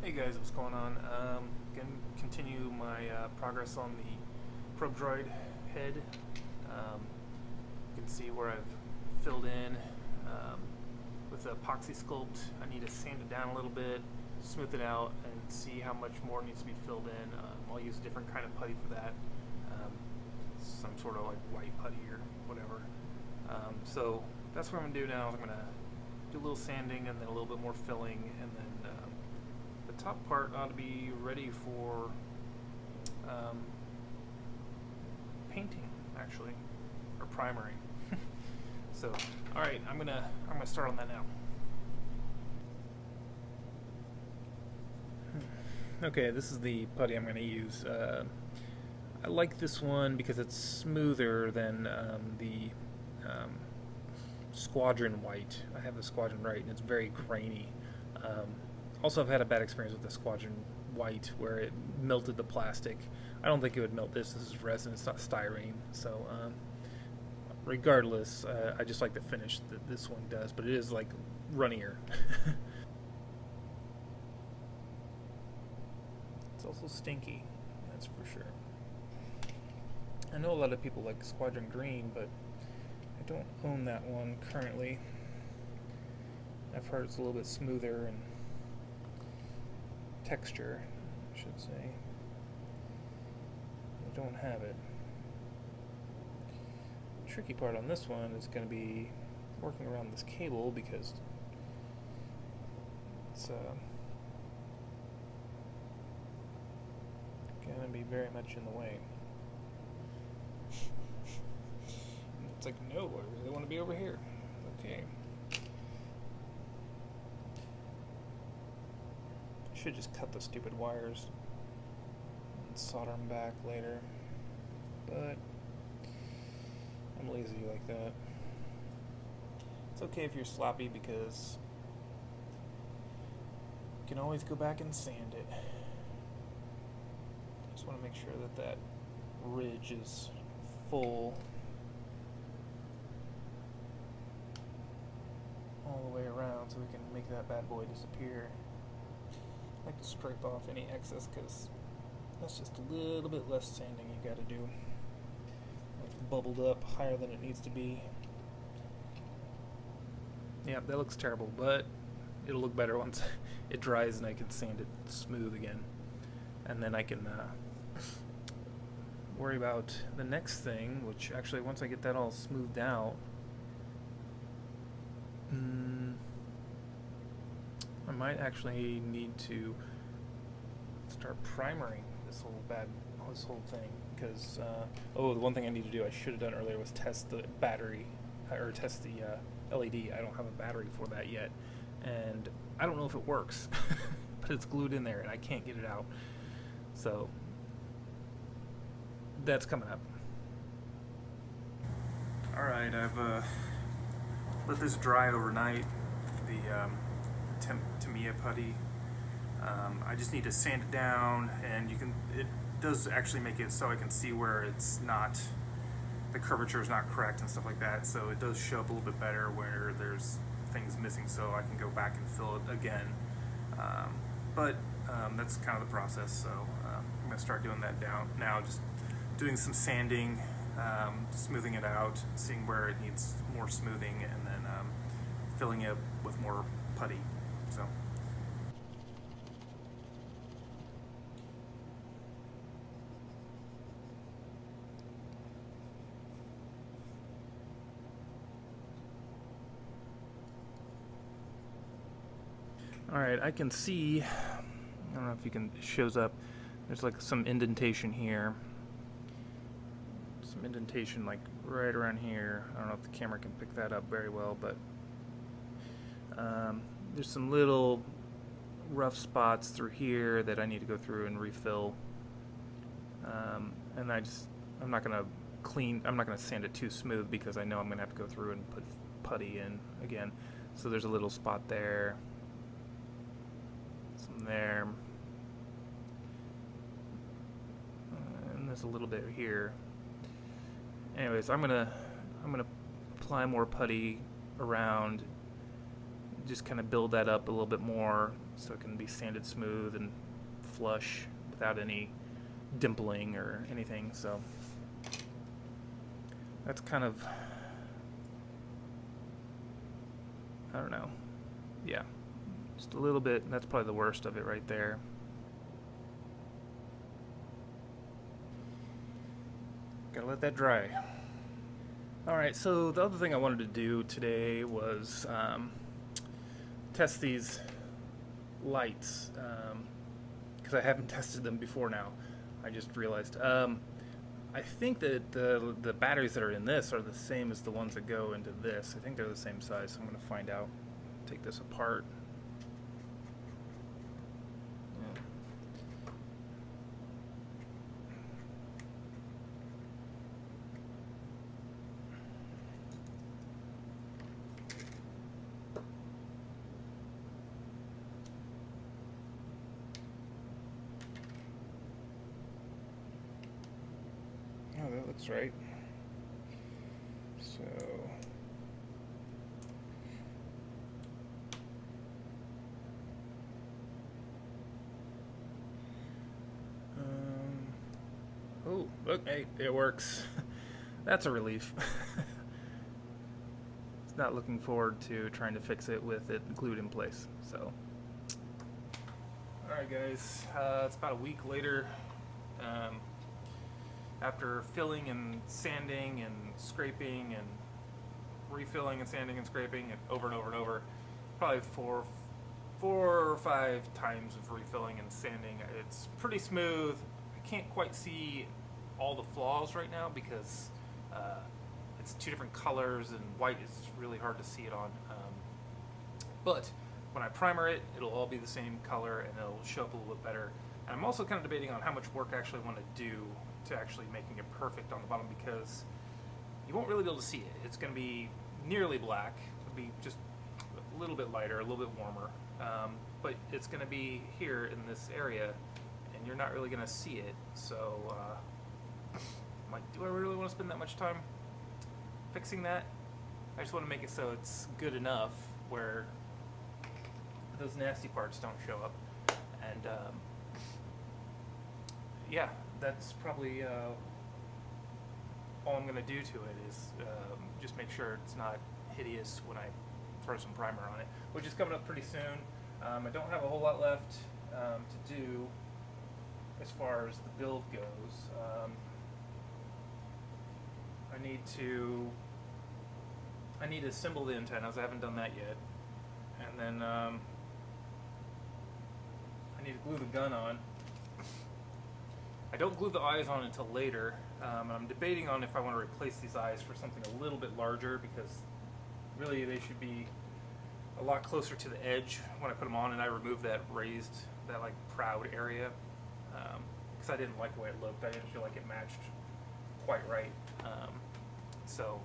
Hey guys, what's going on? Gonna continue my progress on the probe droid head. You can see where I've filled in with the epoxy sculpt. I need to sand it down a little bit, smooth it out, and see how much more needs to be filled in. I'll use a different kind of putty for that, some sort of like white putty or whatever. So that's what I'm gonna do now. I'm gonna do a little sanding and then a little bit more filling, and then the top part ought to be ready for painting, actually, or primering. So, all right, I'm gonna start on that now. Okay, this is the putty I'm gonna use. I like this one because it's smoother than the Squadron White. I have the Squadron White, and it's very grainy. Also, I've had a bad experience with the Squadron White where it melted the plastic. I don't think it would melt this. This is resin. It's not styrene. So, regardless, I just like the finish that this one does, but it is like runnier. It's also stinky, that's for sure. I know a lot of people like Squadron Green, but I don't own that one currently. I've heard it's a little bit smoother and texture, I should say. I don't have it. The tricky part on this one is going to be working around this cable because it's going to be very much in the way. It's like, no, I really want to be over here. Okay. Should just cut the stupid wires and solder them back later, but I'm lazy like that. It's okay if you're sloppy because you can always go back and sand it. Just want to make sure that that ridge is full all the way around so we can make that bad boy disappear. I like to scrape off any excess because that's just a little bit less sanding you gotta do. It's bubbled up higher than it needs to be. Yeah, that looks terrible, but it'll look better once it dries and I can sand it smooth again. And then I can worry about the next thing, which actually once I get that all smoothed out, I might actually need to start primering this whole thing because the one thing I need to do I should have done earlier was test the battery or test the LED. I don't have a battery for that yet, and I don't know if it works, but it's glued in there and I can't get it out. So that's coming up. All right, I've let this dry overnight. The Tamiya putty. I just need to sand it down, and it does actually make it so I can see where it's not, the curvature is not correct and stuff like that, so it does show up a little bit better where there's things missing, so I can go back and fill it again. But that's kind of the process, so I'm going to start doing that down now, just doing some sanding, smoothing it out, seeing where it needs more smoothing, and then filling it with more putty. So. Alright, I can see, I don't know if it shows up, there's like some indentation here. Some indentation like right around here. I don't know if the camera can pick that up very well, but there's some little rough spots through here that I need to go through and refill. And I'm not gonna sand it too smooth because I know I'm gonna have to go through and put putty in again. So there's a little spot there, some there, and there's a little bit here. Anyways, I'm gonna apply more putty around, just kind of build that up a little bit more, so it can be sanded smooth and flush without any dimpling or anything. So that's kind of, I don't know, yeah, just a little bit. That's probably the worst of it right there. Gotta let that dry. Alright, so the other thing I wanted to do today was test these lights, because I haven't tested them before now. I just realized. I think that the batteries that are in this are the same as the ones that go into this. I think they're the same size, so I'm going to find out. Take this apart. Oh, that looks right. So, oh, look, hey, it works. That's a relief. It's not looking forward to trying to fix it with it glued in place. So, all right, guys, it's about a week later. After filling and sanding and scraping and refilling and sanding and scraping it over and over and over, probably four or five times of refilling and sanding, it's pretty smooth. I can't quite see all the flaws right now because it's two different colors and white is really hard to see it on. But when I primer it, it'll all be the same color and it'll show up a little bit better. And I'm also kind of debating on how much work I actually want to do to actually making it perfect on the bottom, because you won't really be able to see it. It's going to be nearly black. It'll be just a little bit lighter, a little bit warmer. But it's going to be here in this area, and you're not really going to see it. So, I'm like, do I really want to spend that much time fixing that? I just want to make it so it's good enough where those nasty parts don't show up. And, yeah, that's probably all I'm going to do to it is just make sure it's not hideous when I throw some primer on it, which is coming up pretty soon. I don't have a whole lot left to do as far as the build goes. I need to assemble the antennas. I haven't done that yet. And then I need to glue the gun on. I don't glue the eyes on until later. I'm debating on if I want to replace these eyes for something a little bit larger, because really they should be a lot closer to the edge when I put them on, and I removed that raised, that like proud area, because I didn't like the way it looked. I didn't feel like it matched quite right. So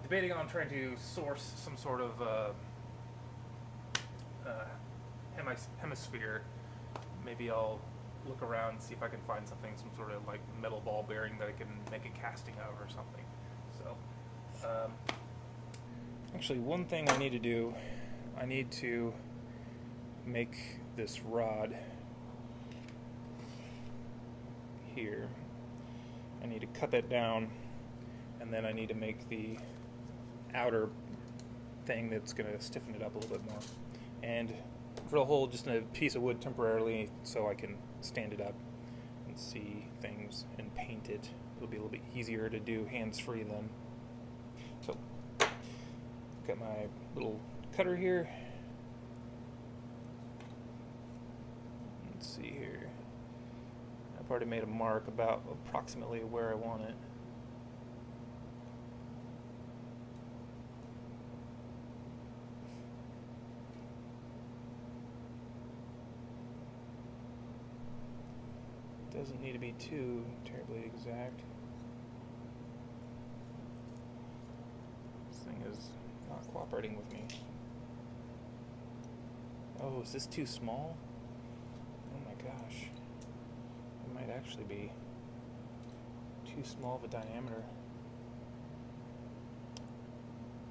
debating on trying to source some sort of hemisphere. Maybe I'll look around and see if I can find something, some sort of like metal ball bearing that I can make a casting of or something. So, actually, one thing I need to do, I need to make this rod here. I need to cut that down, and then I need to make the outer thing that's going to stiffen it up a little bit more. And drill a hole just in a piece of wood temporarily so I can stand it up and see things and paint it. It'll be a little bit easier to do hands-free then. So, got my little cutter here. Let's see here. I've already made a mark about approximately where I want it. Doesn't need to be too terribly exact. This thing is not cooperating with me. Oh, is this too small? Oh my gosh. It might actually be too small of a diameter.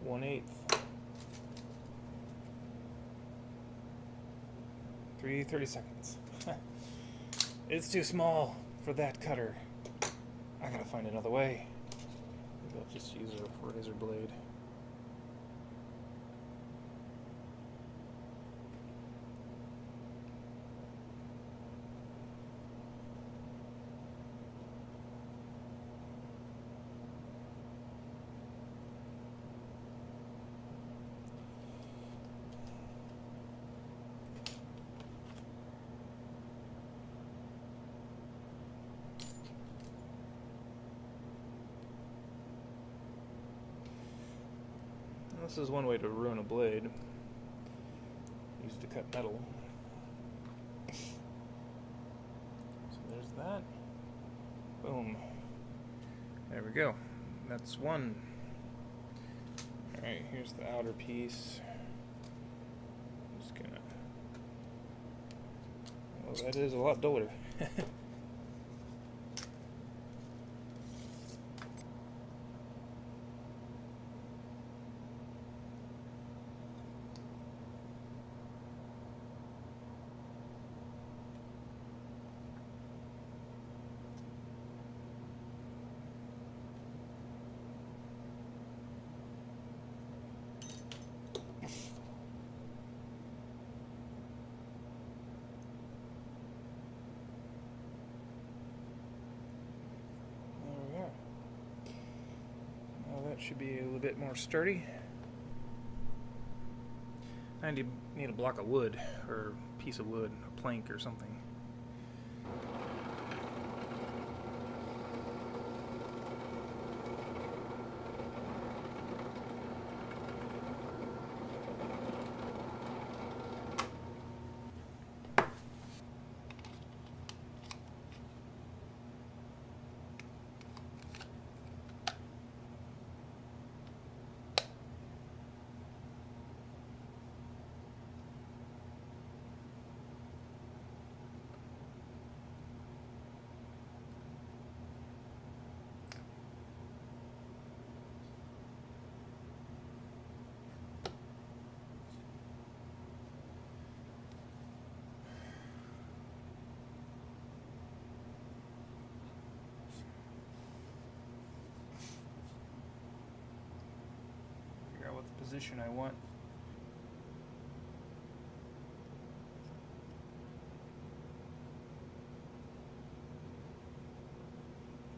1/8. 30 seconds. It's too small for that cutter. I gotta find another way. Maybe I'll just use a razor blade. This is one way to ruin a blade. Used to cut metal. So there's that. Boom. There we go. That's one. Alright, here's the outer piece. Just gonna... Oh, that is a lot duller. That should be a little bit more sturdy. I need a block of wood, or a piece of wood, a plank or something. Figure out what the position I want